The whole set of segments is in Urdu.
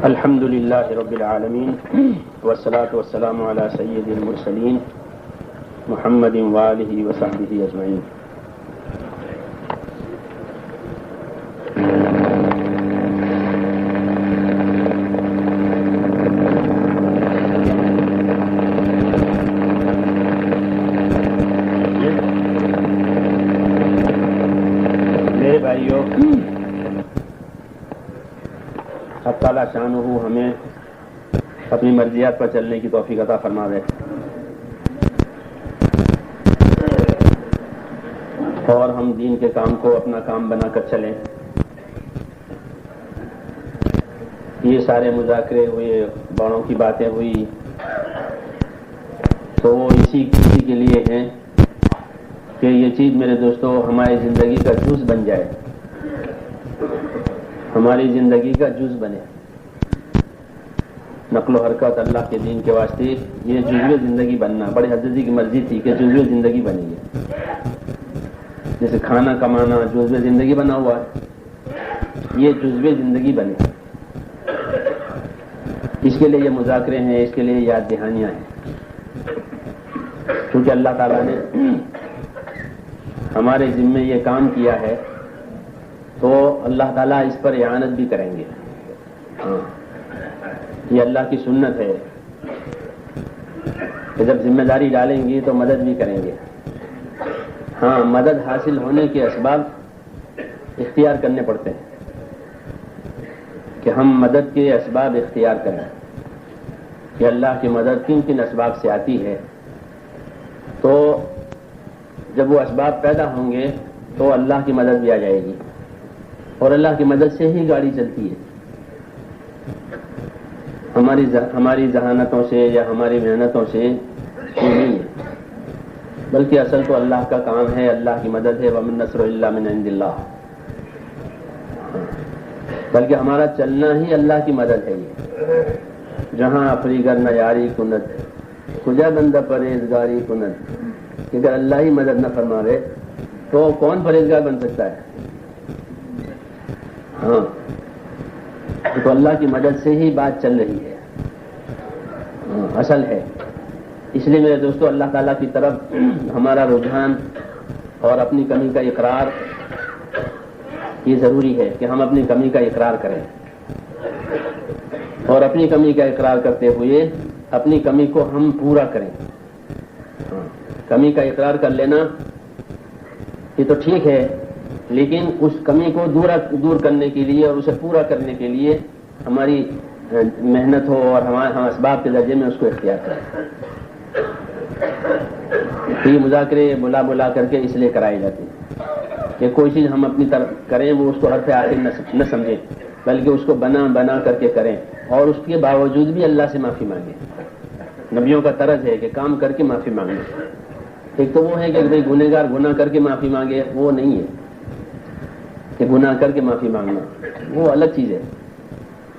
الحمد للہ رب العالمین والصلاة والسلام علی سید المرسلین محمد وآلہ وصحبہ اجمعین. میرے بھائیوں، اللہ تعالیٰ شانہ ہمیں اپنی مرضیات پر چلنے کی توفیق عطا فرما دے اور ہم دین کے کام کو اپنا کام بنا کر چلیں. یہ سارے مذاکرے ہوئے، بڑوں کی باتیں ہوئی، تو وہ اسی کے لیے ہیں کہ یہ چیز میرے دوستوں ہماری زندگی کا جز بن جائے، ہماری زندگی کا جز بنے. نقل و حرکت اللہ کے دین کے واسطے یہ جزوِ زندگی بننا بڑے حضرت کی مرضی تھی کہ جزوِ زندگی بنے. جیسے کھانا کمانا جزوِ زندگی بنا ہوا ہے، یہ جزوِ زندگی بنے. اس کے لیے یہ مذاکرے ہیں، اس کے لیے یاد دہانیاں ہیں، کیونکہ اللہ تعالیٰ نے ہمارے ذمے یہ کام کیا ہے تو اللہ تعالیٰ اس پر اعانت بھی کریں گے. یہ اللہ کی سنت ہے کہ جب ذمہ داری ڈالیں گی تو مدد بھی کریں گے. ہاں، مدد حاصل ہونے کے اسباب اختیار کرنے پڑتے ہیں کہ ہم مدد کے اسباب اختیار کریں کہ اللہ کی مدد کن کن اسباب سے آتی ہے. تو جب وہ اسباب پیدا ہوں گے تو اللہ کی مدد بھی آ جائے گی، اور اللہ کی مدد سے ہی گاڑی چلتی ہے. ہماری ذہانتوں سے یا ہماری محنتوں سے یہ نہیں ہے، بلکہ اصل تو اللہ کا کام ہے، اللہ کی مدد ہے. وَمَن نَّصْرُ إِلَّا مِنْ عِندِ اللَّهِ. بلکہ ہمارا چلنا ہی اللہ کی مدد ہے. یہ جہاں افریگر نہ یاری کند کجا بندہ پرہیزگاری کند، کہ اگر اللہ ہی مدد نہ فرما رہے تو کون پرہیزگار بن سکتا ہے؟ ہاں، تو اللہ کی مدد سے ہی بات چل رہی ہے، اصل ہے. اس لیے میرے دوستو اللہ تعالیٰ کی طرف ہمارا رجحان اور اپنی کمی کا اقرار یہ ضروری ہے کہ ہم اپنی کمی کا اقرار کریں، اور اپنی کمی کا اقرار کرتے ہوئے اپنی کمی کو ہم پورا کریں. کمی کا اقرار کر لینا یہ تو ٹھیک ہے، لیکن اس کمی کو دور کرنے کے لیے اور اسے پورا کرنے کے لیے ہماری محنت ہو اور ہم اسباب کے درجے میں اس کو اختیار کریں. یہ مذاکرے بلا کر کے اس لیے کرائے جاتے ہیں کہ کوئی چیز ہم اپنی طرف کریں وہ اس کو حرف آخر نہ سمجھیں، بلکہ اس کو بنا کر کے کریں، اور اس کے باوجود بھی اللہ سے معافی مانگیں. نبیوں کا طرز ہے کہ کام کر کے معافی مانگیں. ایک تو وہ ہے کہ بھائی گنہگار گناہ کر کے معافی مانگے، وہ نہیں ہے کہ گناہ کر کے معافی مانگنا، وہ الگ چیز ہے.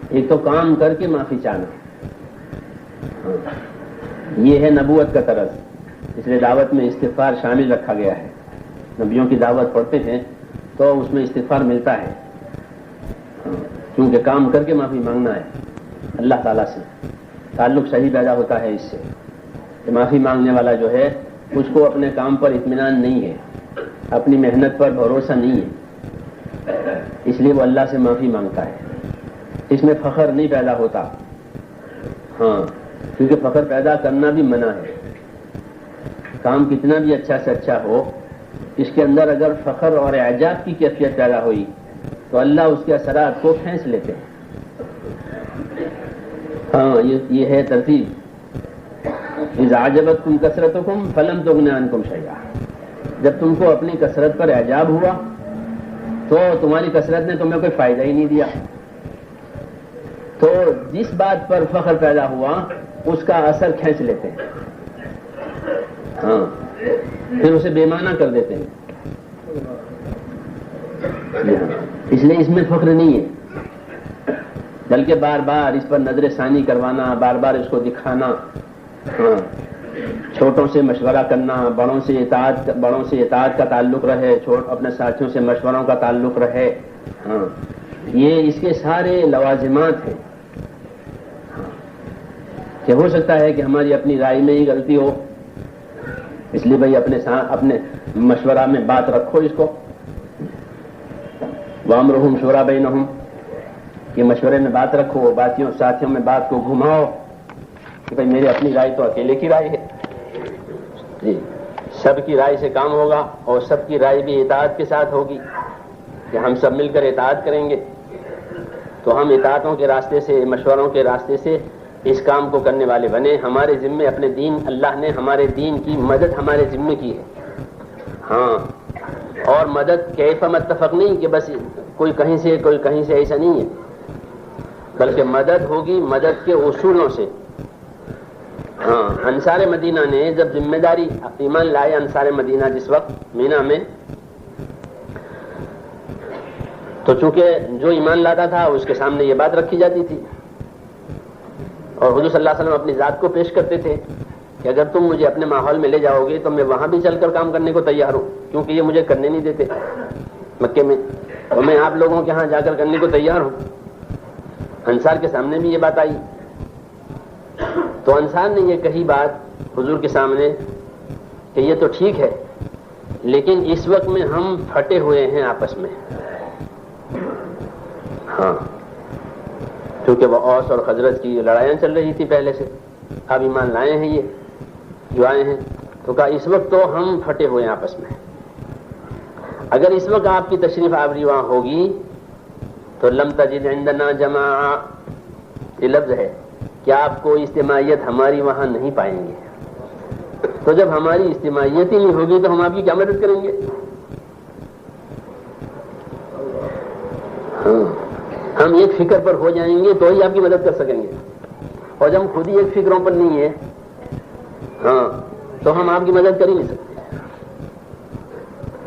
ایک تو کام کر کے معافی چاہنا، یہ ہے نبوت کا طرز. اس لیے دعوت میں استغفار شامل رکھا گیا ہے. نبیوں کی دعوت پڑھتے ہیں تو اس میں استغفار ملتا ہے، کیونکہ کام کر کے معافی مانگنا ہے. اللہ تعالیٰ سے تعلق صحیح پیدا ہوتا ہے اس سے کہ معافی مانگنے والا جو ہے اس کو اپنے کام پر اطمینان نہیں ہے، اپنی محنت پر بھروسہ نہیں ہے، اس لیے وہ اللہ سے معافی مانگتا ہے. اس میں فخر نہیں پیدا ہوتا. ہاں، کیونکہ فخر پیدا کرنا بھی منع ہے. کام کتنا بھی اچھا سے اچھا ہو، اس کے اندر اگر فخر اور اعجاب کی کیفیت پیدا ہوئی تو اللہ اس کے اثرات کو کھینچ لیتے ہیں. ہاں، یہ ہے ترتیب. اذا عجبتکم کثرتکم فلم تغن عنکم شیئا. جب تم کو اپنی کثرت پر اعجاب ہوا تو تمہاری کثرت نے تمہیں کوئی فائدہ ہی نہیں دیا. تو جس بات پر فخر پیدا ہوا اس کا اثر کھینچ لیتے ہیں، ہاں، پھر اسے بے معنی کر دیتے ہیں. اس لیے اس میں فخر نہیں ہے، بلکہ بار بار اس پر نظر ثانی کروانا، بار بار اس کو دکھانا، ہاں، چھوٹوں سے مشورہ کرنا، بڑوں سے اطاعت کا تعلق رہے، اپنے ساتھیوں سے مشوروں کا تعلق رہے، ہاں یہ اس کے سارے لوازمات ہیں کہ ہو سکتا ہے کہ ہماری اپنی رائے میں ہی غلطی ہو، اس لیے بھائی اپنے مشورہ میں بات رکھو اس کو، وَأَمْرُهُمْ شُورَىٰ بَيْنَهُمْ، یہ مشورے میں بات رکھو، ساتھیوں میں بات کو گھماؤ کہ بھائی میری اپنی رائے تو اکیلے کی رائے ہے، جی سب کی رائے سے کام ہوگا، اور سب کی رائے بھی اطاعت کے ساتھ ہوگی کہ ہم سب مل کر اطاعت کریں گے، تو ہم اطاعتوں کے راستے سے، مشوروں کے راستے سے اس کام کو کرنے والے بنے۔ ہمارے ذمے اپنے دین، اللہ نے ہمارے دین کی مدد ہمارے ذمے کی ہے، ہاں، اور مدد کیف متفق نہیں کہ بس کوئی کہیں سے ایسا نہیں ہے، بلکہ مدد ہوگی مدد کے اصولوں سے۔ ہاں انصار مدینہ نے جب ذمہ داری ایمان لائے، انصار مدینہ جس وقت مینا میں، تو چونکہ جو ایمان لاتا تھا اس کے سامنے یہ بات رکھی جاتی تھی، اور حضور صلی اللہ علیہ وسلم اپنی ذات کو پیش کرتے تھے کہ اگر تم مجھے اپنے ماحول میں لے جاؤ گے تو میں وہاں بھی چل کر کام کرنے کو تیار ہوں، کیونکہ یہ مجھے کرنے نہیں دیتے مکے میں، اور میں آپ لوگوں کے ہاں جا کر کرنے کو تیار ہوں۔ انصار کے سامنے بھی یہ بات آئی، تو انصار نے یہ کہی بات حضور کے سامنے کہ یہ تو ٹھیک ہے، لیکن اس وقت میں ہم پھٹے ہوئے ہیں آپس میں، ہاں، کیونکہ وہ اوس اور خزرج کی لڑائیاں چل رہی تھی پہلے سے، اب ایمان لائے ہیں یہ جو آئے ہیں، تو کہا اس وقت تو ہم پھٹے ہوئے ہیں آپس میں، اگر اس وقت آپ کی تشریف آوری وہاں ہوگی تو لم تجد عندنا جماعہ، یہ لفظ ہے کہ آپ کو اجتماعیت ہماری وہاں نہیں پائیں گے، تو جب ہماری اجتماعیت ہی نہیں ہوگی تو ہم آپ کی کیا مدد کریں گے؟ ہاں ہم ایک فکر پر ہو جائیں گے تو ہی آپ کی مدد کر سکیں گے، اور جب ہم خود ہی ایک فکروں پر نہیں ہے، ہاں، تو ہم آپ کی مدد کر ہی نہیں سکتے۔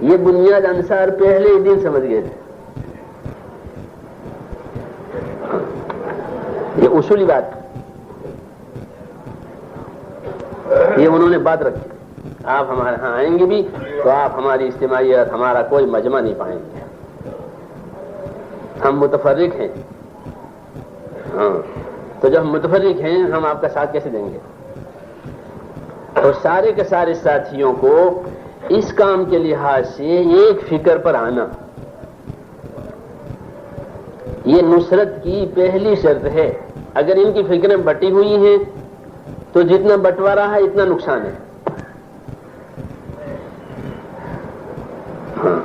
یہ بنیاد انصار پہلے ہی دن سمجھ گئے تھے، یہ اصولی بات، یہ انہوں نے بات رکھی، آپ ہمارے ہاں آئیں گے بھی تو آپ ہماری اجتماعیت، ہمارا کوئی مجمع نہیں پائیں گے، ہم متفرق ہیں، ہاں، تو جب ہم متفرق ہیں ہم آپ کا ساتھ کیسے دیں گے؟ اور سارے کے سارے ساتھیوں کو اس کام کے لحاظ سے ایک فکر پر آنا، یہ نصرت کی پہلی شرط ہے۔ اگر ان کی فکریں بٹی ہوئی ہیں تو جتنا بٹوارا ہے اتنا نقصان ہے، ہاں،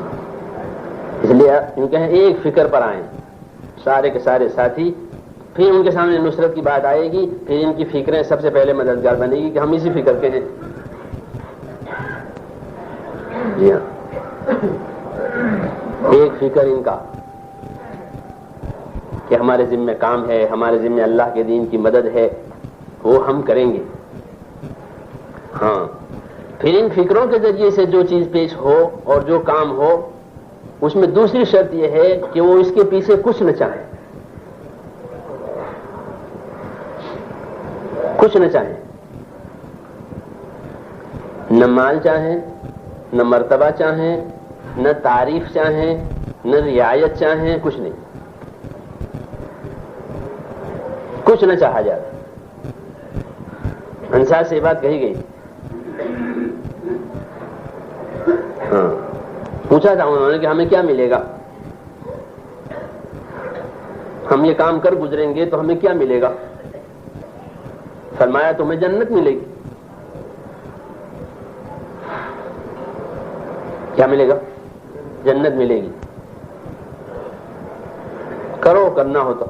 اس لیے یوں کہیں ایک فکر پر آئیں سارے کے سارے ساتھی، پھر ان کے سامنے نصرت کی بات آئے گی، پھر ان کی فکریں سب سے پہلے مددگار بنے گی کہ ہم اسی فکر کے ہیں، جی ہاں، ایک فکر ان کا کہ ہمارے ذمہ کام ہے، ہمارے ذمہ اللہ کے دین کی مدد ہے، وہ ہم کریں گے، ہاں، پھر ان فکروں کے ذریعے سے جو چیز پیش ہو اور جو کام ہو، اس میں دوسری شرط یہ ہے کہ وہ اس کے پیچھے کچھ نہ چاہیں، کچھ نہ چاہیں، نہ مال چاہیں، نہ مرتبہ چاہیں، نہ تعریف چاہیں، نہ رعایت چاہیں، کچھ نہیں، کچھ نہ چاہا جاتا۔ انصار سے یہ بات کہی گئی، ہاں، پوچھا تھا انہوں نے کہ ہمیں کیا ملے گا، ہم یہ کام کر گزریں گے تو ہمیں کیا ملے گا؟ فرمایا تمہیں جنت ملے گی۔ کیا ملے گا؟ جنت ملے گی، کرو کرنا ہو تو۔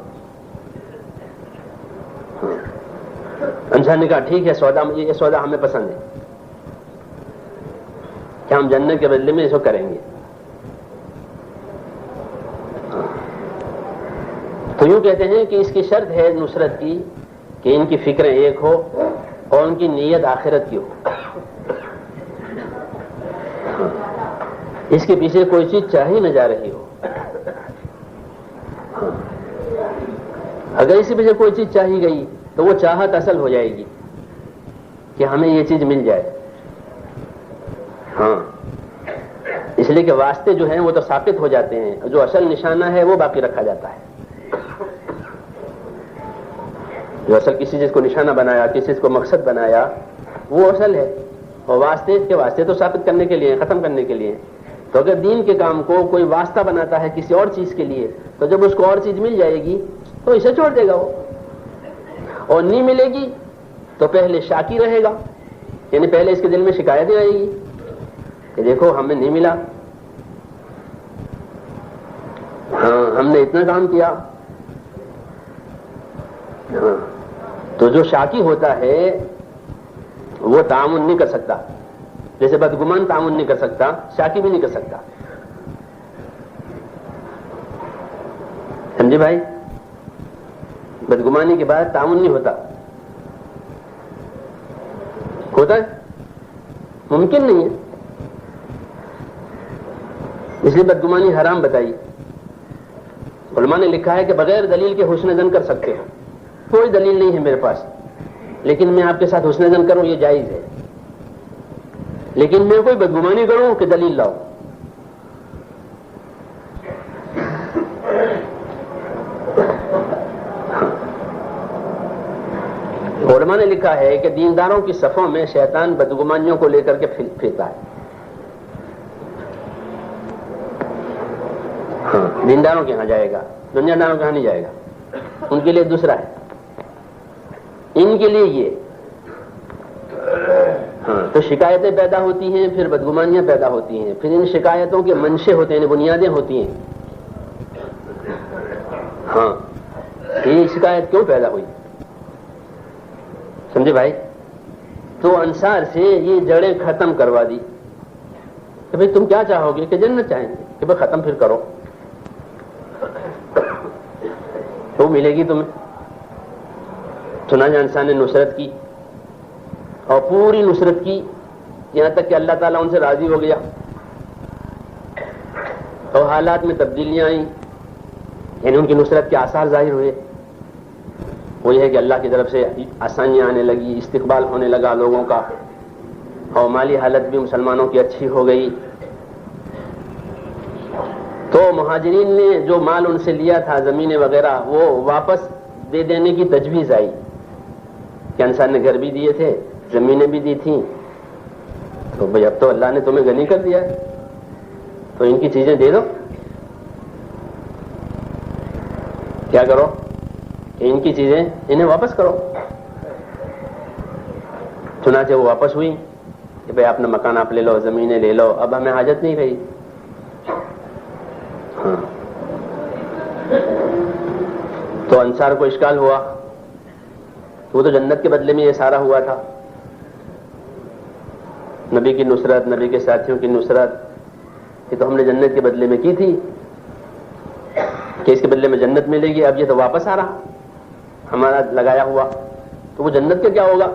انصار نے کہا ٹھیک ہے، یہ سودا ہمیں پسند ہے کہ ہم جنت کے بدلے میں اس کو کریں گے۔ تو یوں کہتے ہیں کہ اس کی شرط ہے نصرت کی کہ ان کی فکریں ایک ہو اور ان کی نیت آخرت کی ہو، اس کے پیچھے کوئی چیز چاہی نہ جا رہی ہو، اگر اس کے پیچھے کوئی چیز چاہی گئی تو وہ چاہت اصل ہو جائے گی، کہ ہمیں یہ چیز مل جائے. ہاں اس لیے کہ واسطے جو ہیں وہ تو ثابت ہو جاتے ہیں، جو اصل نشانہ ہے وہ باقی رکھا جاتا ہے. جو اصل کسی چیز کو نشانہ بنایا، کسی چیز کو مقصد بنایا، وہ اصل ہے. اور واسطے کے واسطے تو ثابت کرنے کے لیے، ختم کرنے کے لیے. تو اگر دین کے کام کو کوئی واسطہ بناتا ہے کسی اور چیز کے لیے، تو جب اس کو اور چیز مل جائے گی تو اسے چھوڑ دے گا وہ. اور نہیں ملے گی تو پہلے شاکی رہے گا، یعنی پہلے اس کے دل میں شکایتیں آئے گی کہ دیکھو ہمیں نہیں ملا، ہاں ہم نے اتنا کام کیا. ہاں تو جو شاکی ہوتا ہے وہ تعاون نہیں کر سکتا، جیسے بدگمان تعاون نہیں کر سکتا، شاکی بھی نہیں کر سکتا. سمجھے بھائی؟ بدگمانی کے بعد تعاون نہیں ہوتا. ہوتا ہے؟ ممکن نہیں ہے. اس لیے بدگمانی حرام بتائی. علماء نے لکھا ہے کہ بغیر دلیل کے حسن ظن کر سکتے ہو. کوئی دلیل نہیں ہے میرے پاس، لیکن میں آپ کے ساتھ حسن ظن کروں یہ جائز ہے. لیکن میں کوئی بدگمانی کروں کہ دلیل لاؤ. علماء نے لکھا ہے کہ دینداروں کی صفوں میں شیطان بدگمانیوں کو لے کر کے پھرتا ہے. ہاں دینداروں کے ہاں جائے گا، دنیا داروں کے ہاں نہیں جائے گا. ان کے لیے دوسرا ہے، ان کے لیے یہ. ہاں تو شکایتیں پیدا ہوتی ہیں، پھر بدگمانیاں پیدا ہوتی ہیں، پھر ان شکایتوں کے منشے ہوتے ہیں، بنیادیں ہوتی ہیں. ہاں یہ شکایت کیوں پیدا ہوئی؟ سمجھے بھائی؟ تو انصار سے یہ جڑیں ختم کروا دی کہ بھئی تم کیا چاہو گے؟ کہ جنت چاہیں گے. کہ بھئی ختم پھر کرو تو ملے گی تمہیں. چنانچہ انسان نے نصرت کی اور پوری نصرت کی، یہاں تک کہ اللہ تعالیٰ ان سے راضی ہو گیا اور حالات میں تبدیلیاں آئیں، یعنی ان کی نصرت کے آثار ظاہر ہوئے. وہ یہ ہے کہ اللہ کی طرف سے آسانیاں آنے لگی، استقبال ہونے لگا لوگوں کا، اور مالی حالت بھی مسلمانوں کی اچھی ہو گئی. تو مہاجرین نے جو مال ان سے لیا تھا، زمینیں وغیرہ، وہ واپس دے دینے کی تجویز آئی کہ انصار نے گھر بھی دیے تھے، زمینیں بھی دی تھیں، تو بھئی اب تو اللہ نے تمہیں غنی کر دیا ہے تو ان کی چیزیں دے دو. کیا کرو کہ ان کی چیزیں انہیں واپس کرو. چنانچہ وہ واپس ہوئی کہ بھئی اپنا مکان آپ لے لو، زمینیں لے لو، اب ہمیں حاجت نہیں رہی. ہاں تو انصار کو اشکال ہوا، وہ تو جنت کے بدلے میں یہ سارا ہوا تھا. نبی کی نصرت، نبی کے ساتھیوں کی نصرت، یہ تو ہم نے جنت کے بدلے میں کی تھی کہ اس کے بدلے میں جنت ملے گی. اب یہ تو واپس آ رہا ہمارا لگایا ہوا، تو وہ جنت کا کیا ہوگا؟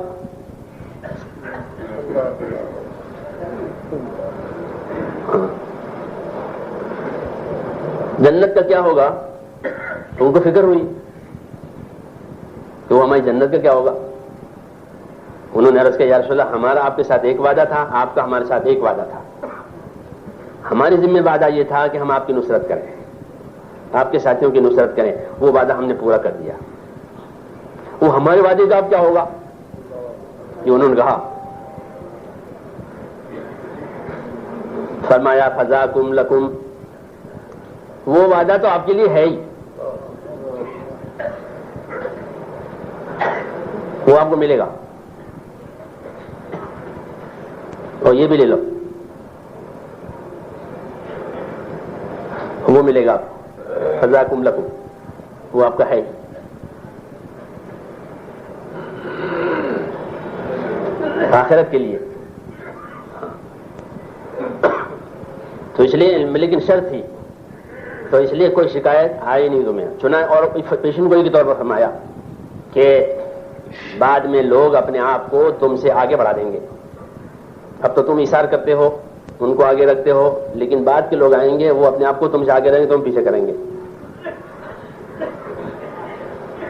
جنت کا کیا ہوگا؟ تو ان کو فکر ہوئی تو ہماری جنت کا کیا ہوگا. انہوں نے عرض کیا یا رسول اللہ ہمارا آپ کے ساتھ ایک وعدہ تھا، آپ کا ہمارے ساتھ ایک وعدہ تھا. ہماری ذمہ وعدہ یہ تھا کہ ہم آپ کی نصرت کریں، آپ کے ساتھیوں کی نصرت کریں. وہ وعدہ ہم نے پورا کر دیا. وہ ہمارے وعدے کا اب کیا ہوگا؟ یہ انہوں نے کہا. فرمایا فذاکم لکم، وہ وعدہ تو آپ کے لیے ہے ہی، وہ آپ کو ملے گا. اور یہ بھی لے لو، وہ ملے گا. فذاکم لکم، وہ آپ کا ہے. آخرت کے لیے. تو اس لیے لیکن شرط تھی، تو اس لیے کوئی شکایت آئی نہیں تمہیں. چنا اور پیشن گوئی کے طور پر فرمایا کہ بعد میں لوگ اپنے آپ کو تم سے آگے بڑھا دیں گے. اب تو تم اثار کرتے ہو، ان کو آگے رکھتے ہو، لیکن بعد کے لوگ آئیں گے وہ اپنے آپ کو تم سے آگے رہیں گے، تم پیچھے کریں گے.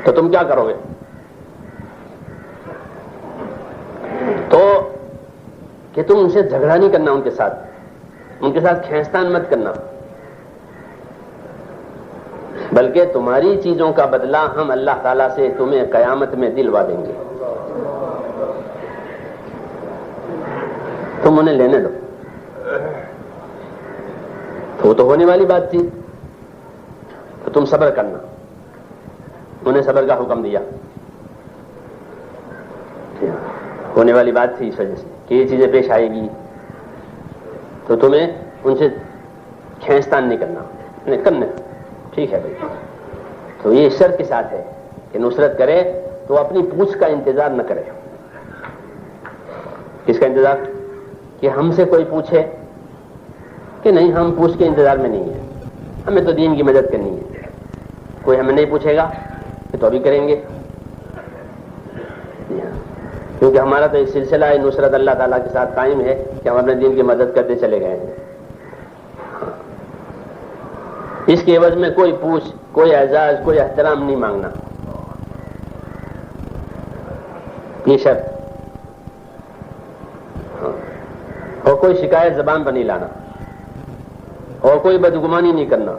تو تم کیا کرو گے؟ کہ تم ان سے جھگڑا نہیں کرنا، ان کے ساتھ کھینچتان مت کرنا، بلکہ تمہاری چیزوں کا بدلہ ہم اللہ تعالیٰ سے تمہیں قیامت میں دلوا دیں گے، تم انہیں لینے دو۔ تو وہ تو ہونے والی بات تھی، تو تم صبر کرنا، انہیں صبر کا حکم دیا، ہونے والی بات تھی اس وجہ سے کہ یہ چیزیں پیش آئے گی، تو تمہیں ان سے کھینچتان نہیں کرنا، ٹھیک ہے بھائی۔ تو یہ شرط کے ساتھ ہے کہ نصرت کرے تو اپنی پوچھ کا انتظار نہ کرے۔ کس کا انتظار؟ کہ ہم سے کوئی پوچھے کہ نہیں، ہم پوچھ کے انتظار میں نہیں ہیں، ہمیں تو دین کی مدد کرنی ہے، کوئی ہمیں نہیں پوچھے گا تو ابھی کریں گے، کیونکہ ہمارا تو ایک سلسلہ ہے نصرت اللہ تعالیٰ کے ساتھ قائم ہے کہ ہم اپنے دین کی مدد کرتے چلے گئے ہیں۔ اس کے عوض میں کوئی پوچھ، کوئی اعزاز، کوئی احترام نہیں مانگنا، یہ شرط، اور کوئی شکایت زبان پر نہیں لانا، اور کوئی بدگمانی نہیں کرنا۔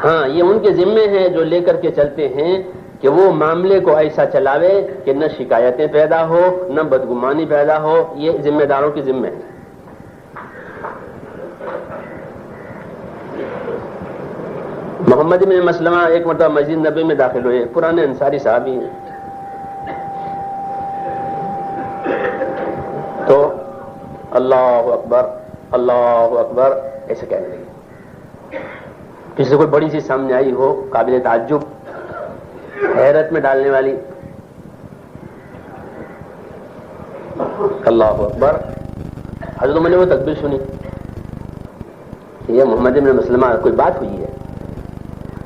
ہاں، یہ ان کے ذمے ہیں جو لے کر کے چلتے ہیں کہ وہ معاملے کو ایسا چلاوے کہ نہ شکایتیں پیدا ہو نہ بدگمانی پیدا ہو، یہ ذمہ داروں کی ذمہ ہے۔ محمد بن مسلمہ ایک مرتبہ مسجد نبی میں داخل ہوئے، پرانے انصاری صحابی ہیں، تو اللہ اکبر اللہ اکبر ایسے کہنے لگے۔ کسی سے کوئی بڑی چیز سامنے آئی ہو، قابل تعجب، حیرت میں ڈالنے والی، اللہ اکبر۔ حضرت عمر نے وہ تکبیر سنی کہ یہ محمد بن مسلمہ کوئی بات ہوئی ہے،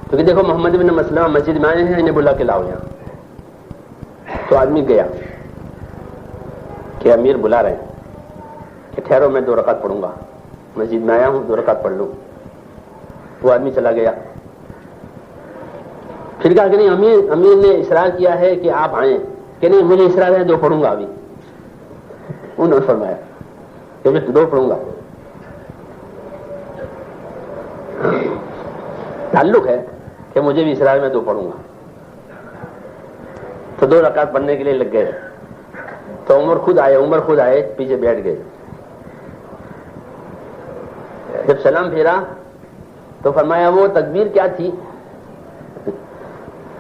کیونکہ دیکھو محمد بن مسلمہ مسجد میں آئے ہیں، انہیں بلا کے لاؤ یہاں۔ تو آدمی گیا کہ امیر بلا رہے ہیں کہ ٹھہرو میں 2 رکعت پڑھوں گا، مسجد میں آیا ہوں 2 رکعت پڑھ لوں۔ وہ آدمی چلا گیا، پھر کہا کہ نہیں، امیر نے اصرار کیا ہے کہ آپ آئیں، کہ نہیں مجھے اصرار ہے 2 پڑھوں گا ابھی۔ انہوں نے فرمایا کہ میں 2 پڑھوں گا، تعلق ہے کہ مجھے بھی اصرار میں 2 پڑھوں گا۔ تو 2 رکعت پڑھنے کے لیے لگ گئے، تو عمر خود آئے پیچھے بیٹھ گئے۔ جب سلام پھیرا تو فرمایا وہ تکبیر کیا تھی؟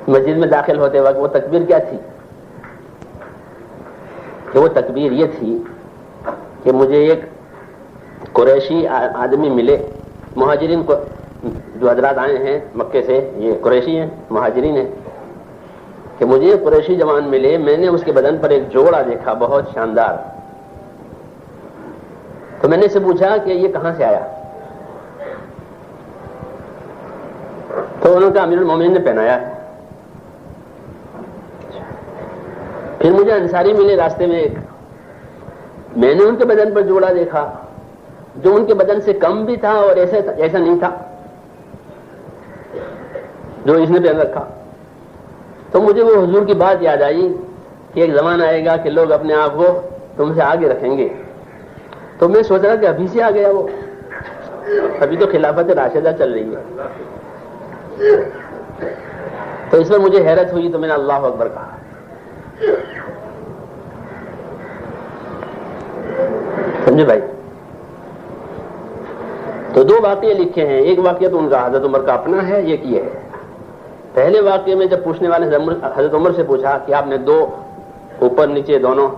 مسجد میں داخل ہوتے وقت وہ تکبیر کیا تھی؟ کہ وہ تکبیر یہ تھی کہ مجھے ایک قریشی آدمی ملے، مہاجرین کو جو حضرات آئے ہیں مکے سے، یہ قریشی ہیں، مہاجرین ہیں، کہ مجھے قریشی جوان ملے، میں نے اس کے بدن پر ایک جوڑا دیکھا بہت شاندار، تو میں نے اسے پوچھا کہ یہ کہاں سے آیا؟ تو انہوں نے کہا امیر المومنین نے پہنایا ہے۔ پھر مجھے انصاری ملے راستے میں ایک، میں نے ان کے بدن پر جوڑا دیکھا جو ان کے بدن سے کم بھی تھا اور ایسا نہیں تھا جو اس نے پہن رکھا۔ تو مجھے وہ حضور کی بات یاد آئی کہ ایک زمانہ آئے گا کہ لوگ اپنے آپ کو تم سے آگے رکھیں گے، تو میں سوچ رہا کہ ابھی سے آ گیا وہ، ابھی تو خلافت راشدہ چل رہی ہے۔ تو اس میں مجھے حیرت ہوئی، تو میں نے اللہ اکبر کہا۔ سمجھے بھائی؟ تو 2 واقعے لکھے ہیں، ایک واقعہ تو ان کا حضرت عمر کا اپنا ہے، ایک یہ ہے۔ پہلے واقعے میں جب پوچھنے والے حضرت عمر سے پوچھا کہ آپ نے 2 اوپر نیچے دونوں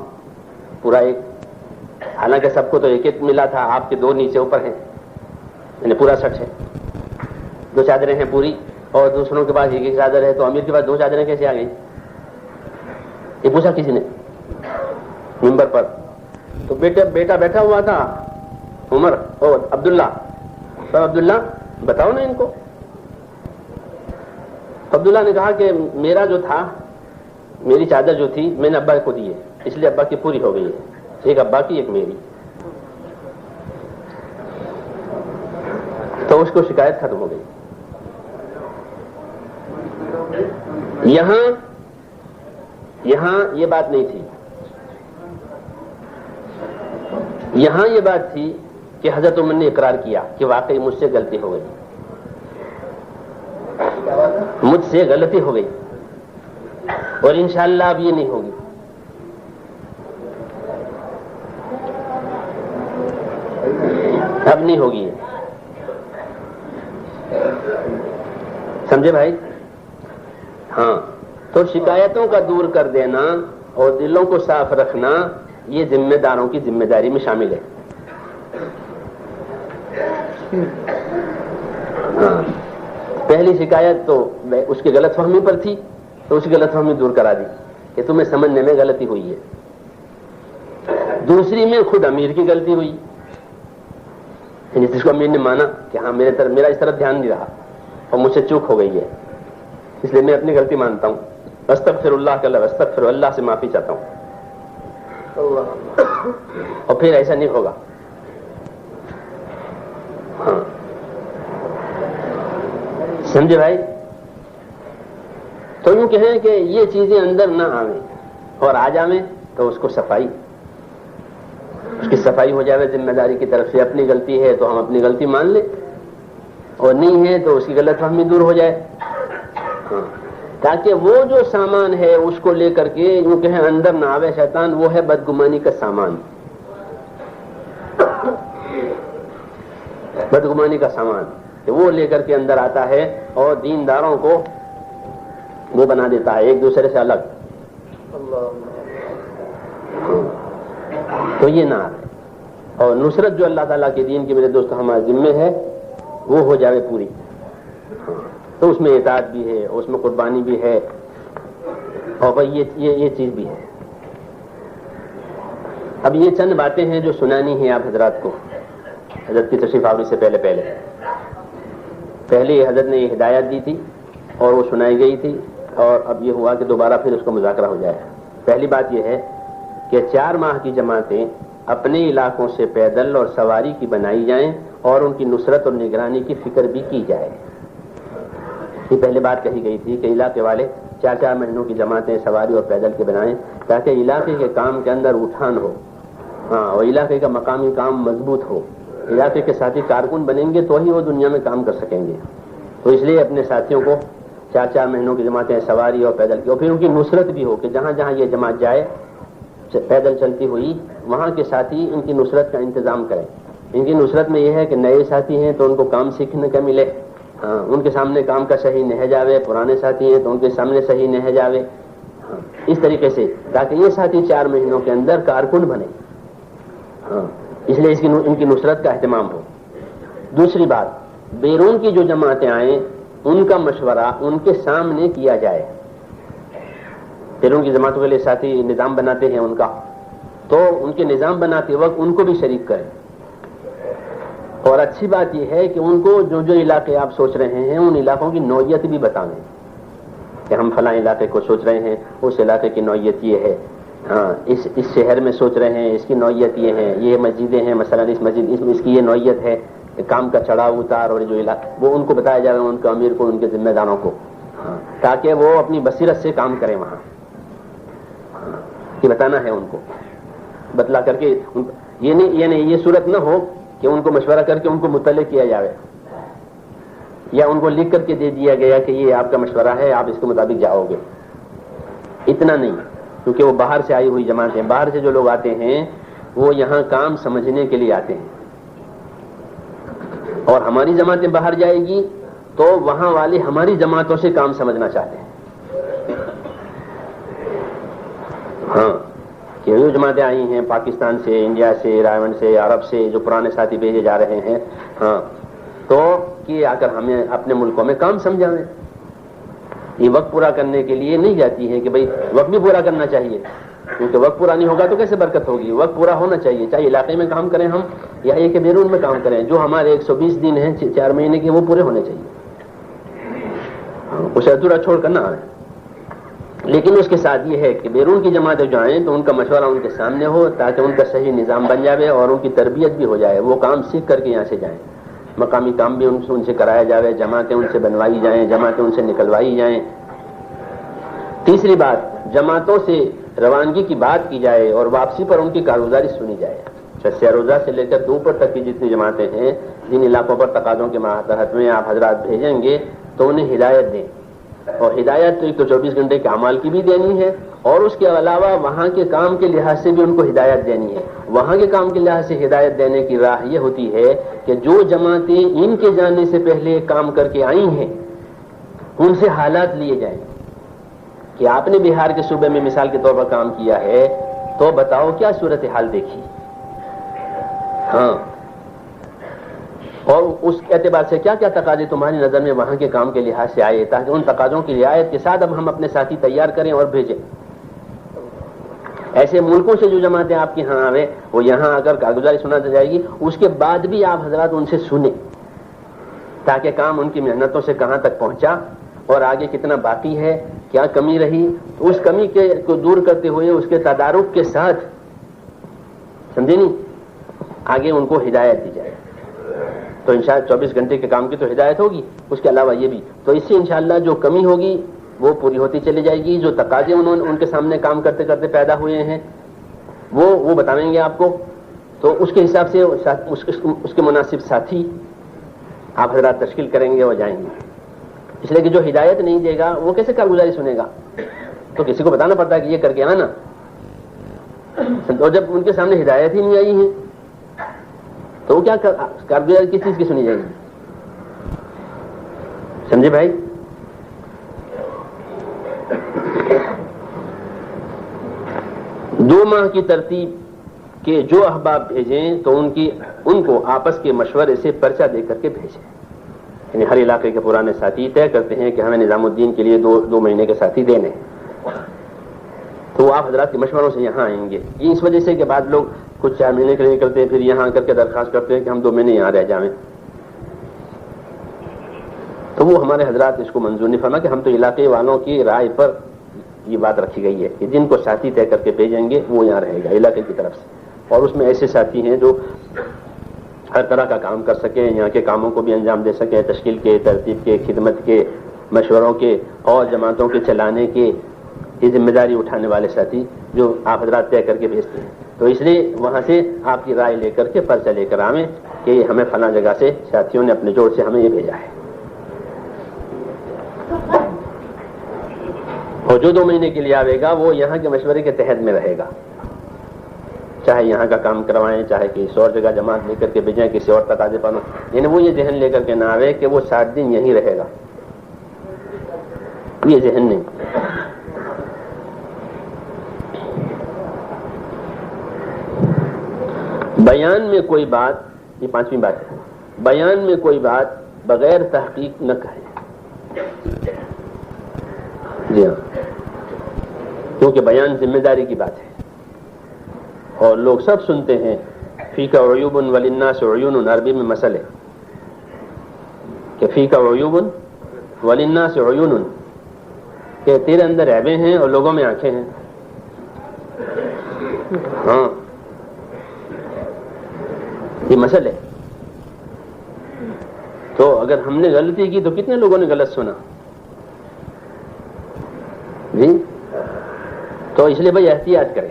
پورا ایک، حالانکہ سب کو تو ایک ملا تھا، آپ کے 2 نیچے اوپر ہیں، یعنی پورا سٹ ہے، 2 چادریں ہیں پوری، اور دوسروں کے پاس ایک چادر ہے، تو امیر کے پاس 2 چادریں کیسے آ گئی؟ یہ پوچھا کسی نے منبر پر۔ تو بیٹا بیٹھا ہوا تھا عمر اور عبداللہ، تو عبداللہ بتاؤ نا ان کو۔ عبداللہ نے کہا کہ میرا جو تھا، میری چادر جو تھی میں نے ابا کو دی ہے، اس لیے ابا کی پوری ہو گئی ہے، ایک ابا کی ایک میری۔ تو اس کو شکایت ختم ہو گئی۔ یہاں یہ بات نہیں تھی، یہاں یہ بات تھی کہ حضرت عمر نے اقرار کیا کہ واقعی مجھ سے غلطی ہو گئی، مجھ سے غلطی ہو گئی اور انشاءاللہ اب یہ نہیں ہوگی۔ اب نہیں ہوگی، سمجھے بھائی؟ ہاں، تو شکایتوں کا دور کر دینا اور دلوں کو صاف رکھنا یہ ذمہ داروں کی ذمہ داری میں شامل ہے۔ ہاں، پہلی شکایت تو اس کی غلط فہمی پر تھی، تو اس کی غلط فہمی دور کرا دی کہ تمہیں سمجھنے میں غلطی ہوئی ہے۔ دوسری میں خود امیر کی غلطی ہوئی، جس کو امیر نے مانا کہ ہاں میرا اس طرف دھیان نہیں رہا اور مجھ سے چوک ہو گئی ہے، اس لیے میں اپنی غلطی مانتا ہوں، استغفر اللہ کا لفظ، استغفر اللہ سے معافی چاہتا ہوں، اور پھر ایسا نہیں ہوگا۔ ہاں، سمجھے بھائی؟ تو یوں کہیں کہ یہ چیزیں اندر نہ آویں اور آ جاویں تو اس کو صفائی، اس کی صفائی ہو جائے ذمہ داری کی طرف سے۔ اپنی غلطی ہے تو ہم اپنی غلطی مان لیں، اور نہیں ہے تو اس کی غلط فہمی دور ہو جائے، تاکہ وہ جو سامان ہے اس کو لے کر کے یوں کہیں اندر نہ آوے شیطان، وہ ہے بدگمانی کا سامان، بدگمانی کا سامان کہ وہ لے کر کے اندر آتا ہے اور دینداروں کو وہ بنا دیتا ہے ایک دوسرے سے الگ۔ تو یہ نہ آئے، اور نصرت جو اللہ تعالیٰ کے دین کی میرے دوست ہمارے ذمے ہے وہ ہو جائے پوری، تو اس میں اطاعت بھی ہے، اس میں قربانی بھی ہے، اور بھائی یہ چیز بھی ہے۔ اب یہ چند باتیں ہیں جو سنانی ہیں آپ حضرات کو حضرت کی تشریف آوری سے پہلے حضرت نے یہ ہدایت دی تھی اور وہ سنائی گئی تھی، اور اب یہ ہوا کہ دوبارہ پھر اس کو مذاکرہ ہو جائے۔ پہلی بات یہ ہے کہ 4 ماہ کی جماعتیں اپنے علاقوں سے پیدل اور سواری کی بنائی جائیں اور ان کی نصرت اور نگرانی کی فکر بھی کی جائے۔ یہ پہلے بات کہی گئی تھی کہ علاقے والے 4 مہینوں کی جماعتیں سواری اور پیدل کے بنائیں تاکہ علاقے کے کام کے اندر اٹھان ہو، ہاں، اور علاقے کا مقامی کام مضبوط ہو۔ علاقے کے ساتھی کارکن بنیں گے تو ہی وہ دنیا میں کام کر سکیں گے۔ تو اس لیے اپنے ساتھیوں کو 4 مہینوں کی جماعتیں سواری اور پیدل کی، اور پھر ان کی نصرت بھی ہو کہ جہاں جہاں یہ جماعت جائے پیدل چلتی ہوئی وہاں کے ساتھی ان کی نصرت کا انتظام کریں۔ ان کی نصرت میں یہ ہے کہ نئے ساتھی ہیں تو ان کو کام سیکھنے کا ملے، ہاں، ان کے سامنے کام کا صحیح نہج آوے، پرانے ساتھی ہیں تو ان کے سامنے صحیح نہج آوے، ہاں، اس طریقے سے تاکہ یہ ساتھی 4 مہینوں کے اندر کارکن بنے، ہاں، اس لیے ان کی نصرت کا اہتمام ہو۔ دوسری بات، بیرون کی جو جماعتیں آئیں ان کا مشورہ ان کے سامنے کیا جائے۔ بیرون کی جماعتوں کے لیے ساتھی نظام بناتے ہیں ان کا، تو ان کے نظام بناتے وقت ان کو بھی شریک کریں، اور اچھی بات یہ ہے کہ ان کو جو علاقے آپ سوچ رہے ہیں ان علاقوں کی نوعیت بھی بتائیں کہ ہم فلاں علاقے کو سوچ رہے ہیں، اس علاقے کی نوعیت یہ ہے، ہاں، اس شہر میں سوچ رہے ہیں اس کی نوعیت یہ ہے، یہ مسجدیں ہیں مثلا اس مسجد اس کی یہ نوعیت ہے، کام کا چڑھاؤ اتار اور جو علاقہ وہ ان کو بتایا جائے، ان کے امیر کو، ان کے ذمہ داروں کو، ہاں، تاکہ وہ اپنی بصیرت سے کام کریں وہاں، کہ بتانا ہے ان کو، بتلا کر کے یہ نہیں یہ صورت نہ ہو کہ ان کو مشورہ کر کے ان کو مطلع کیا جائے یا ان کو لکھ کر کے دے دیا گیا کہ یہ آپ کا مشورہ ہے، آپ اس کے مطابق جاؤ گے، اتنا نہیں، کیونکہ وہ باہر سے آئی ہوئی جماعت ہیں، باہر سے جو لوگ آتے ہیں وہ یہاں کام سمجھنے کے لیے آتے ہیں، اور ہماری جماعتیں باہر جائے گی تو وہاں والے ہماری جماعتوں سے کام سمجھنا چاہتے ہیں، ہاں، کہ جو جماعتیں آئی ہیں پاکستان سے، انڈیا سے، رائے سے، عرب سے جو پرانے ساتھی بھیجے جا رہے ہیں، ہاں، تو کہ آ کر ہمیں اپنے ملکوں میں کام سمجھائیں۔ یہ وقت پورا کرنے کے لیے نہیں جاتی ہے کہ بھئی وقت بھی پورا کرنا چاہیے، کیونکہ وقت پورا نہیں ہوگا تو کیسے برکت ہوگی، وقت پورا ہونا چاہیے، چاہے علاقے میں کام کریں ہم یا یہ کہ بیرون میں کام کریں، جو ہمارے 120 دن ہیں 4 مہینے کے وہ پورے ہونے چاہیے، اسے ادھورا چھوڑ کر نہ آئیں۔ لیکن اس کے ساتھ یہ ہے کہ بیرون کی جماعتیں جو آئیں تو ان کا مشورہ ان کے سامنے ہو تاکہ ان کا صحیح نظام بن جائے اور ان کی تربیت بھی ہو جائے، وہ کام سیکھ کر کے یہاں سے جائیں، مقامی کام بھی ان سے کرایا جائے، جماعتیں ان سے بنوائی جائیں، جماعتیں ان سے نکلوائی جائیں۔ تیسری بات، جماعتوں سے روانگی کی بات کی جائے اور واپسی پر ان کی کارگزاری سنی جائے، سیروزہ سے لے کر اوپر تک کی جتنی جماعتیں ہیں، جن علاقوں پر تقاضوں کے ماتحت میں آپ حضرات بھیجیں گے تو انہیں ہدایت دیں، اور ہدایت تو ایک تو 24 گھنٹے کے اعمال کی بھی دینی ہے، اور اس کے علاوہ وہاں کے کام کے لحاظ سے بھی ان کو ہدایت دینی ہے۔ وہاں کے کام کے لحاظ سے ہدایت دینے کی راہ یہ ہوتی ہے کہ جو جماعتیں ان کے جانے سے پہلے کام کر کے آئی ہیں ان سے حالات لیے جائیں کہ آپ نے بہار کے صوبے میں مثال کے طور پر کام کیا ہے تو بتاؤ کیا صورتحال دیکھی، ہاں، اور اس اعتبار سے کیا کیا تقاضے تمہاری نظر میں وہاں کے کام کے لحاظ سے آئے، تاکہ ان تقاضوں کی رعایت کے ساتھ اب ہم اپنے ساتھی تیار کریں اور بھیجیں۔ ایسے ملکوں سے جو جماعتیں آپ کے ہاں آئے وہ یہاں اگر کارگزاری سنا جائے گی، اس کے بعد بھی آپ حضرات ان سے سنیں تاکہ کام ان کی محنتوں سے کہاں تک پہنچا اور آگے کتنا باقی ہے، کیا کمی رہی، تو اس کمی کو دور کرتے ہوئے اس کے تدارک کے ساتھ، سمجھے نہیں، آگے ان کو ہدایت دی جائے۔ تو انشاءاللہ 24 گھنٹے کے کام کی تو ہدایت ہوگی، اس کے علاوہ یہ بھی، تو اس سے انشاءاللہ جو کمی ہوگی وہ پوری ہوتی چلی جائے گی۔ جو تقاضے ان کے سامنے کام کرتے کرتے پیدا ہوئے ہیں وہ بتائیں گے آپ کو، تو اس کے حساب سے اس کے مناسب ساتھی آپ حضرات تشکیل کریں گے اور جائیں گے۔ اس لیے کہ جو ہدایت نہیں دے گا وہ کیسے کارگزاری سنے گا، تو کسی کو بتانا پڑتا ہے کہ یہ کر کے آنا، اور جب ان کے سامنے ہدایت ہی نہیں آئی ہے تو وہ کیا کارگزاری کس چیز کی سنی جائے گی، سمجھے بھائی؟ دو ماہ کی ترتیب کے جو احباب بھیجیں تو ان کو آپس کے مشورے سے پرچہ دے کر کے بھیجیں، یعنی ہر علاقے کے پرانے ساتھی طے کرتے ہیں کہ ہمیں نظام الدین کے لیے دو مہینے کے ساتھی دینے، تو وہ آپ حضرات کے مشوروں سے یہاں آئیں گے۔ یہ اس وجہ سے کہ بعض لوگ کچھ 4 مہینے کے لیے نکلتے ہیں، پھر یہاں آ کر کے درخواست کرتے ہیں کہ ہم 2 مہینے یہاں رہ جائیں، تو وہ ہمارے حضرات اس کو منظور نہیں فرما کہ ہم تو علاقے والوں کی رائے پر یہ بات رکھی گئی ہے کہ جن کو ساتھی طے کر کے بھیجیں گے وہ یہاں رہے گا علاقے کی طرف سے، اور اس میں ایسے ساتھی ہیں جو ہر طرح کا کام کر سکیں، یہاں کے کاموں کو بھی انجام دے سکیں، تشکیل کے، ترتیب کے، خدمت کے، مشوروں کے اور جماعتوں کے چلانے کے، یہ ذمہ داری اٹھانے والے ساتھی جو آپ حضرات طے کر کے بھیجتے ہیں۔ تو اس لیے وہاں سے آپ کی رائے لے کر کے پرچہ لے کر آئیں کہ ہمیں فلاں جگہ سے ساتھیوں نے اپنے جوڑ سے ہمیں یہ بھیجا ہے، اور جو 2 مہینے کے لیے آئے گا وہ یہاں کے مشورے کے تحت میں رہے گا، چاہے یہاں کا کام کروائیں، چاہے کسی اور جگہ جماعت لے کر کے بھیجیں کسی اور تقاضے پر، یعنی وہ یہ ذہن لے کر کے نہ آئے کہ وہ 60 دن یہیں رہے گا، یہ ذہن نہیں۔ بیان میں کوئی بات، یہ 5ویں بات ہے، بیان میں کوئی بات بغیر تحقیق نہ کہیں، جی ہاں، کیونکہ بیان ذمہ داری کی بات ہے اور لوگ سب سنتے ہیں۔ فیک عیوب وللناس عیون، عربی میں مثل ہے کہ فیک عیوب وللناس عیون، کہ تیرے اندر عیبیں ہیں اور لوگوں میں آنکھیں ہیں، ہاں یہ مثل ہے۔ تو اگر ہم نے غلطی کی تو کتنے لوگوں نے غلط سنا جی، تو اس لیے بھائی احتیاط کریں،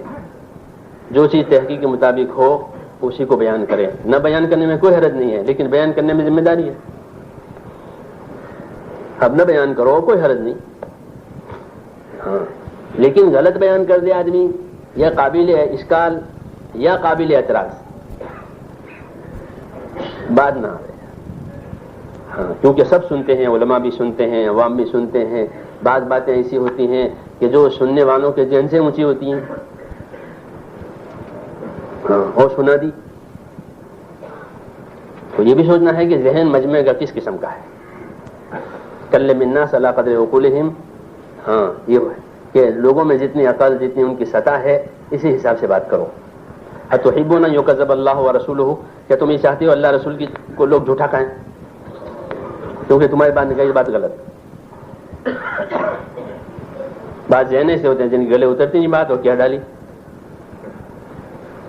جو چیز تحقیق کے مطابق ہو اسی کو بیان کریں، نہ بیان کرنے میں کوئی حرج نہیں ہے، لیکن بیان کرنے میں ذمہ داری ہے، اب نہ بیان کرو کوئی حرج نہیں، ہاں، لیکن غلط بیان کر دے آدمی یا قابل اشکال یا قابل اعتراض بات نہ آئے، ہاں، کیونکہ سب سنتے ہیں، علماء بھی سنتے ہیں، عوام بھی سنتے ہیں، بعض باتیں ایسی ہوتی ہیں کہ جو سننے والوں کے ذہن سے اونچی ہوتی ہیں، ہاں، اور سنا دی، تو یہ بھی سوچنا ہے کہ ذہن مجمع کا کس قسم کا ہے۔ کلم الناس علی قدر عقولہم، ہاں یہ ہے کہ لوگوں میں جتنی عقل، جتنی ان کی سطح ہے اسی حساب سے بات کرو۔ اتحبون ان یکذب اللہ ورسولہ، کیا تم یہ چاہتے ہو اللہ رسول کو لوگ جھوٹا کہیں کیونکہ تمہاری بات نکائی بات غلط؟ بات ذہن سے ہوتے ہیں جن کے گلے اترتی نہیں بات، اور کیا ڈالی،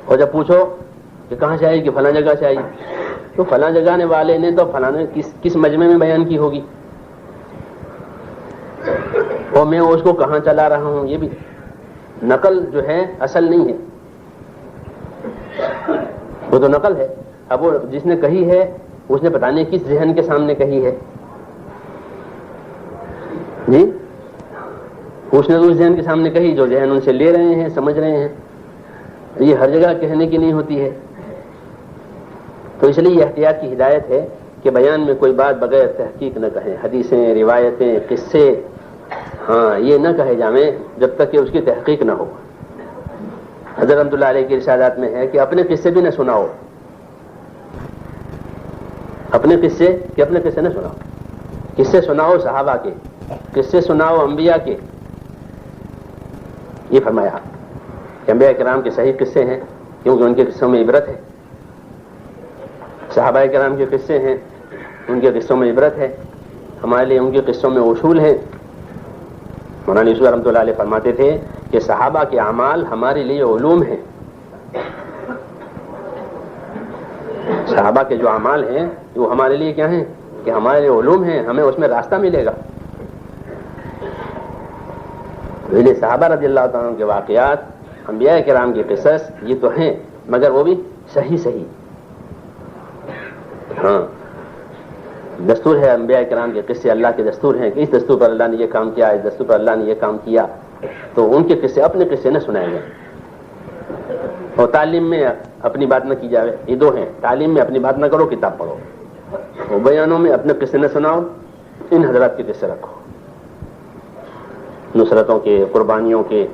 اور جب پوچھو کہ کہاں سے آئی کہ فلاں جگہ سے آئی، تو فلاں جگہ والے نے تو فلاں کس مجمع میں بیان کی ہوگی، اور میں اس کو کہاں چلا رہا ہوں، یہ بھی نقل جو ہے اصل نہیں ہے، تو نقل ہے. اب وہ جس نے کہی ہے اس نے پتہ نہیں کس ذہن کے سامنے کہی ہے جی. اس نے اس ذہن کے سامنے کہی جو ذہن ان سے لے رہے ہیں, سمجھ رہے ہیں. یہ ہر جگہ کہنے کی نہیں ہوتی ہے. تو اس لیے یہ احتیاط کی ہدایت ہے کہ بیان میں کوئی بات بغیر تحقیق نہ کہیں. حدیثیں, روایتیں, قصے, ہاں یہ نہ کہے جائیں جب تک کہ اس کی تحقیق نہ ہو. حضرت رحمۃ اللہ علیہ کے ارشادات میں ہے کہ اپنے قصے بھی نہ سناؤ. اپنے قصے نہ سناؤ. قصے سناؤ صحابہ کے, قصے سناؤ انبیاء کے. یہ فرمایا کہ انبیاء کرام کے صحیح قصے ہیں کیونکہ ان کے قصوں میں عبرت ہے. صحابہ کرام کے قصے ہیں, ان کے قصوں میں عبرت ہے. ہمارے لیے ان کے قصوں میں اصول ہے. مولانا یوسف رحمۃ اللہ علیہ فرماتے تھے کہ صحابہ کے اعمال ہمارے لیے علوم ہیں. صحابہ کے جو اعمال ہیں وہ ہمارے لیے کیا ہیں کہ ہمارے لیے علوم ہیں, ہمیں اس میں راستہ ملے گا. پہلے صحابہ رضی اللہ تعالیٰ عنہ کے واقعات, انبیاء کرام کے قصص یہ تو ہیں مگر وہ بھی صحیح. ہاں دستور ہے انبیاء کرام کے قصے اللہ کے دستور ہیں کہ اس دستور پر اللہ نے یہ کام کیا, اس دستور پر اللہ نے یہ کام کیا. تو ان کے قصے, اپنے قصے نہ سنائے گئے. اور تعلیم میں اپنی بات نہ کی جائے. یہ دو ہیں, تعلیم میں اپنی بات نہ کرو, کتاب پڑھو. اور بیانوں میں اپنے قصے نہ سناؤ, ان حضرات کے قصے رکھو, نصرتوں کے, قربانیوں کے.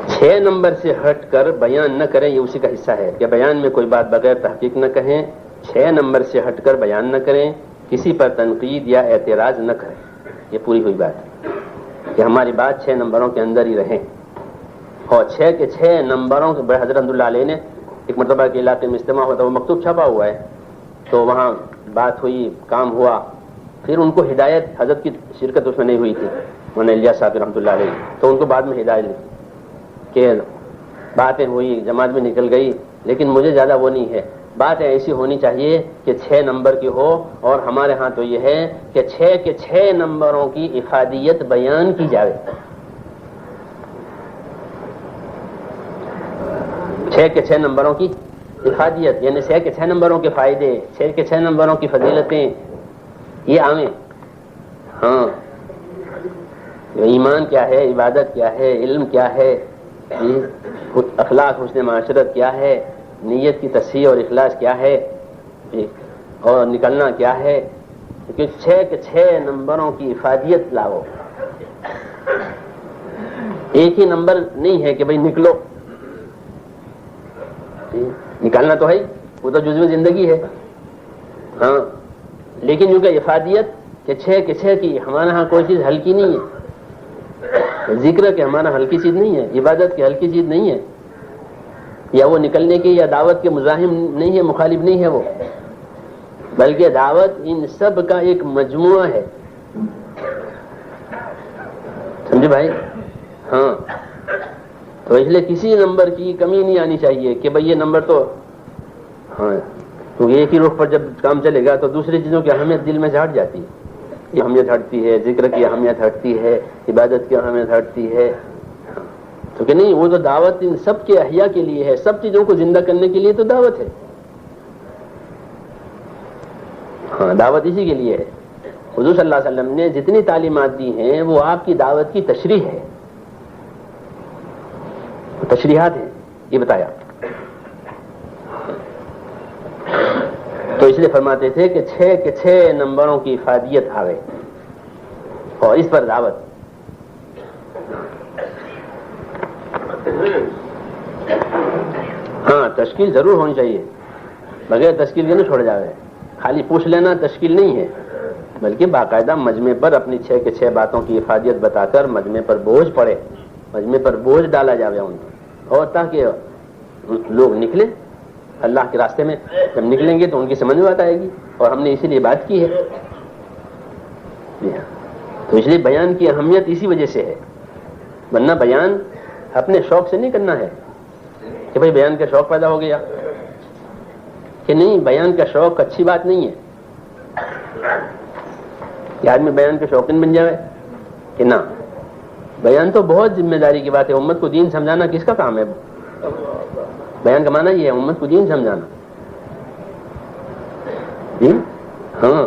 چھ نمبر سے ہٹ کر بیان نہ کریں, یہ اسی کا حصہ ہے کہ بیان میں کوئی بات بغیر تحقیق نہ کہیں. 6 نمبر سے ہٹ کر بیان نہ کریں, کسی پر تنقید یا اعتراض نہ کریں. یہ پوری ہوئی بات کہ ہماری بات 6 نمبروں کے اندر ہی رہے. اور 6 کے 6 نمبروں کے حضرت رحمۃ اللہ علیہ نے ایک مرتبہ کے علاقے میں اجتماع ہوتا, وہ مکتوب چھپا ہوا ہے, تو وہاں بات ہوئی, کام ہوا. پھر ان کو ہدایت, حضرت کی شرکت اس میں نہیں ہوئی تھی, مولانا الیاس صاحب رحمۃ اللہ علیہ, تو ان کو بعد میں ہدایت دی کہ باتیں ہوئی, جماعت میں نکل گئی, لیکن مجھے زیادہ وہ نہیں ہے. بات ایسی ہونی چاہیے کہ 6 نمبر کی ہو. اور ہمارے ہاں تو یہ ہے کہ 6 کے 6 نمبروں کی افادیت بیان کی جائے. 6 کے 6 نمبروں کی افادیت یعنی 6 کے 6 نمبروں کے فائدے, 6 کے 6 نمبروں کی فضیلتیں یہ عامیں. ہاں ایمان کیا ہے, عبادت کیا ہے, علم کیا ہے, اخلاق حسن معاشرت کیا ہے, نیت کی تصحیح اور اخلاص کیا ہے, اور نکلنا کیا ہے. کہ 6 کے 6 نمبروں کی افادیت لاؤ. ایک ہی نمبر نہیں ہے کہ بھئی نکلو, نکالنا تو ہے, وہ تو جزو زندگی ہے. ہاں لیکن جو کہ افادیت کہ 6 کے 6 کی, ہمارے ہاں کوئی چیز ہلکی نہیں ہے. ذکر کہ ہمارا ہلکی چیز نہیں ہے, عبادت کی ہلکی چیز نہیں ہے, یا وہ نکلنے کی یا دعوت کے مزاحم نہیں ہے, مخالف نہیں ہے وہ, بلکہ دعوت ان سب کا ایک مجموعہ ہے. سمجھے بھائی؟ ہاں تو اس لیے کسی نمبر کی کمی نہیں آنی چاہیے کہ بھئی یہ نمبر تو ہاں, کیونکہ ایک ہی رخ پر جب کام چلے گا تو دوسری چیزوں کی اہمیت دل میں سے ہٹ جاتی ہے. یہ اہمیت ہٹتی ہے, ذکر کی اہمیت ہٹتی ہے, عبادت کی اہمیت ہٹتی ہے. تو کہ نہیں, وہ تو دعوت ان سب کے احیاء کے لیے ہے, سب چیزوں کو زندہ کرنے کے لیے تو دعوت ہے. ہاں دعوت اسی کے لیے ہے. حضور صلی اللہ علیہ وسلم نے جتنی تعلیمات دی ہیں وہ آپ کی دعوت کی تشریح ہے, تشریحات ہیں, یہ بتایا. تو اس لیے فرماتے تھے کہ 6 کے 6 نمبروں کی افادیت آوے اور اس پر دعوت. ہاں تشکیل ضرور ہونی چاہیے, بغیر تشکیل کے نہ چھوڑ جاوے. خالی پوچھ لینا تشکیل نہیں ہے, بلکہ باقاعدہ مجمع پر اپنی 6 کے 6 باتوں کی افادیت بتا کر مجمع پر بوجھ پڑے, مجمع پر بوجھ ڈالا جاوے ان پر, اور تاکہ لوگ نکلیں اللہ کے راستے میں. جب نکلیں گے تو ان کی سمجھ میں بات آئے گی, اور ہم نے اسی لیے بات کی ہے. تو اس لیے بیان کی اہمیت اسی وجہ سے ہے, ورنہ بیان اپنے شوق سے نہیں کرنا ہے کہ بھئی بیان کا شوق پیدا ہو گیا, کہ نہیں, بیان کا شوق اچھی بات نہیں ہے کہ آدمی بیان کے شوقین بن جائے, کہ نہ, بیان تو بہت ذمہ داری کی بات ہے. امت کو دین سمجھانا کس کا کام ہے؟ بیان کا معنی یہ ہے امت کو دین سمجھانا. ہاں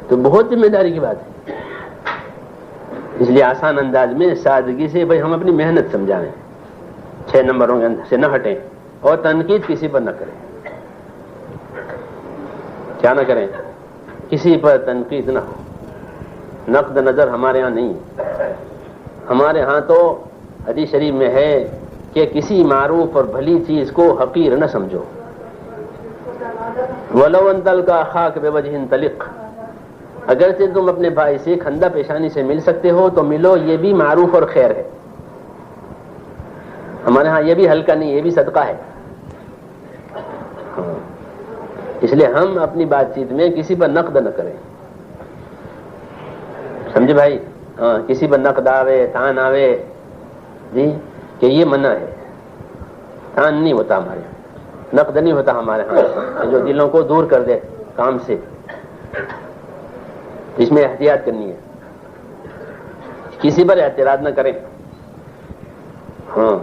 تو بہت ذمہ داری کی بات ہے. اس لیے آسان انداز میں سادگی سے بھائی ہم اپنی محنت سمجھائیں, 6 نمبروں کے اندر سے نہ ہٹیں, اور تنقید کسی پر نہ کریں. کیا نہ کریں؟ کسی پر تنقید نہ ہو. نقد نظر ہمارے ہاں نہیں. ہمارے ہاں تو حدیث شریف میں ہے کہ کسی معروف اور بھلی چیز کو حقیر نہ سمجھو. وَلَوْ أَن تَلْقَىٰ أَخَاكَ بِوَجْهٍ طَلِقٍ, اگرچہ تم اپنے بھائی سے خندہ پیشانی سے مل سکتے ہو تو ملو, یہ بھی معروف اور خیر ہے. ہمارے ہاں یہ بھی ہلکا نہیں, یہ بھی صدقہ ہے. اس لیے ہم اپنی بات چیت میں کسی پر نقد نہ کریں. سمجھے بھائی؟ ہاں, کسی پر نقد آوے, تان آوے جی کہ یہ منع ہے. تان نہیں ہوتا ہمارے ہاں, نقد نہیں ہوتا ہمارے ہاں, جو دلوں کو دور کر دے کام سے. اس میں احتیاط کرنی ہے. کسی پر اعتراض نہ کریں. ہاں,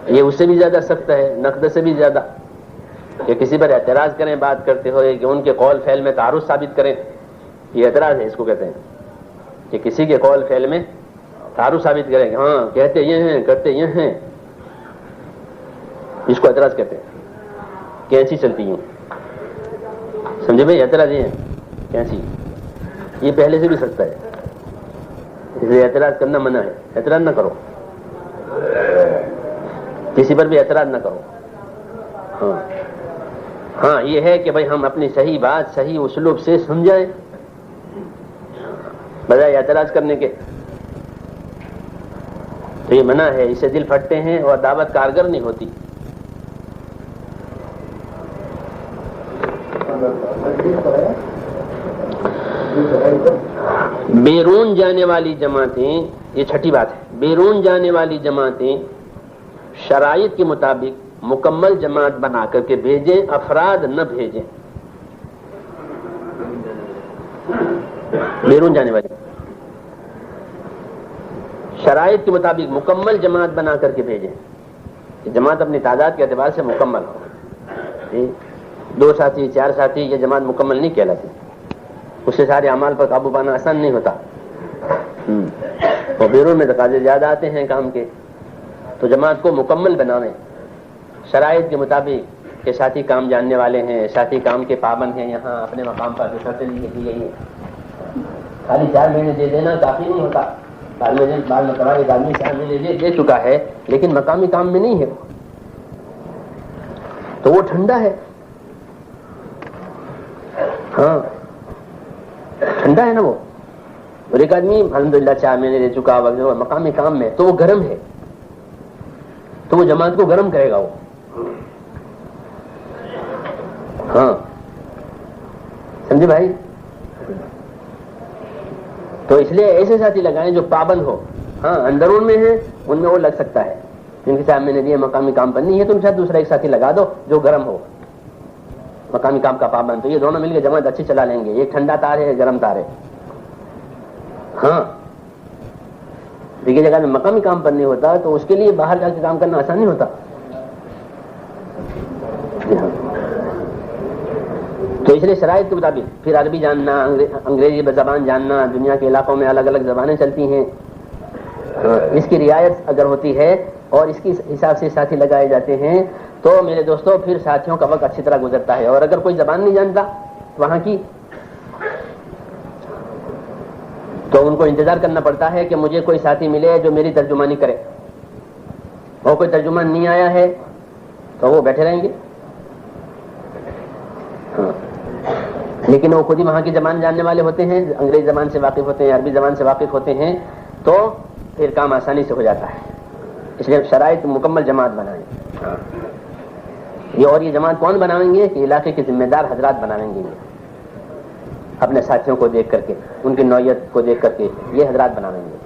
یہ اس سے بھی زیادہ سخت ہے, نقد سے بھی زیادہ, کہ کسی پر اعتراض کریں بات کرتے ہوئے, کہ ان کے قول فعل میں تعارض ثابت کریں. یہ اعتراض ہے, اس کو کہتے ہیں کہ کسی کے قول فعل میں تعارض ثابت کریں کہ ہاں کہتے یہ ہیں کرتے یہ ہیں. اس کو اعتراض کہتے ہیں. کینسی چلتی ہوں, سمجھے بھائی؟ اعتراض یہ ہے کینسی, یہ پہلے سے بھی سکتا ہے. اس لیے اعتراض کرنا منع ہے. اعتراض نہ کرو, کسی پر بھی اعتراض نہ کرو. ہاں یہ ہے کہ بھائی ہم اپنی صحیح بات صحیح اسلوب سے سمجھائیں بجائے اعتراض کرنے کے. تو یہ منع ہے, اس سے دل پھٹتے ہیں اور دعوت کارگر نہیں ہوتی. بیرون جانے والی جماعتیں, یہ چھٹی بات ہے, بیرون جانے والی جماعتیں شرائط کے مطابق مکمل جماعت بنا کر کے بھیجیں, افراد نہ بھیجیں. بیرون جانے والی شرائط کے مطابق مکمل جماعت بنا کر کے بھیجیں. جماعت اپنی تعداد کے اعتبار سے مکمل ہو. 2 ساتھی 4 ساتھی یہ جماعت مکمل نہیں کہلاتی. اس سے سارے اعمال پر قابو پانا آسان نہیں ہوتا. اور بیرون میں تقاضے زیادہ آتے ہیں کام کے, تو جماعت کو مکمل بنانے شرائط کے مطابق, کہ ساتھی کام جاننے والے ہیں, ساتھی کام کے پابند ہیں, یہاں اپنے مقام پر شرطیں لکھی گئی ہیں. خالی 4 مہینے دے دینا کافی نہیں ہوتا. بعد میں کرا ایک آدمی 4 مہینے دے چکا ہے لیکن مقامی کام میں نہیں ہے, تو وہ ٹھنڈا ہے. ہاں ٹھنڈا ہے نا وہ. اور ایک آدمی الحمدللہ 4 مہینے دے چکا وغیرہ مقامی کام میں, تو وہ گرم ہے, تو وہ جماعت کو گرم کرے گا وہ. ہاں سمجھے بھائی؟ تو اس لیے ایسے ساتھی لگائیں جو پابند ہو. ہاں اندرون میں ہیں, ان میں وہ لگ سکتا ہے, جن کے 4 مہینے دیے مقامی کام پر نہیں ہے, تو ان کے ساتھ دوسرا ایک ساتھی لگا دو جو گرم ہو, مقامی کام کا پابند. تو یہ دونوں مل کے جماعت اچھی چلا لیں گے. ایک ٹھنڈا تار ہے, گرم تار ہے. ہاں دیکھیے جگہ میں مقامی کام پر نہیں ہوتا تو اس کے لیے باہر جا کے کام کرنا آسان نہیں ہوتا. تو اس لیے شرائط کے مطابق پھر عربی جاننا, انگریزی زبان جاننا, دنیا کے علاقوں میں الگ الگ زبانیں چلتی ہیں, اس کی رعایت اگر ہوتی ہے اور اس کی حساب سے ساتھی لگائے جاتے ہیں تو میرے دوستوں پھر ساتھیوں کا وقت اچھی طرح گزرتا ہے. اور اگر کوئی زبان نہیں جانتا وہاں کی, تو ان کو انتظار کرنا پڑتا ہے کہ مجھے کوئی ساتھی ملے جو میری ترجمانی کرے. اور کوئی ترجمان نہیں آیا ہے تو وہ بیٹھے رہیں گے. لیکن وہ خود ہی وہاں کی زبان جاننے والے ہوتے ہیں, انگریزی زبان سے واقف ہوتے ہیں, عربی زبان سے واقف ہوتے ہیں, تو پھر کام آسانی سے ہو جاتا ہے. اس لیے شرائط مکمل جماعت بنائیں. یہ جماعت کون بنائیں گے؟ کہ علاقے کے ذمہ دار حضرات بنائیں گے. اپنے ساتھیوں کو دیکھ کر کے, ان کی نوعیت کو دیکھ کر کے یہ حضرات بنائیں گے.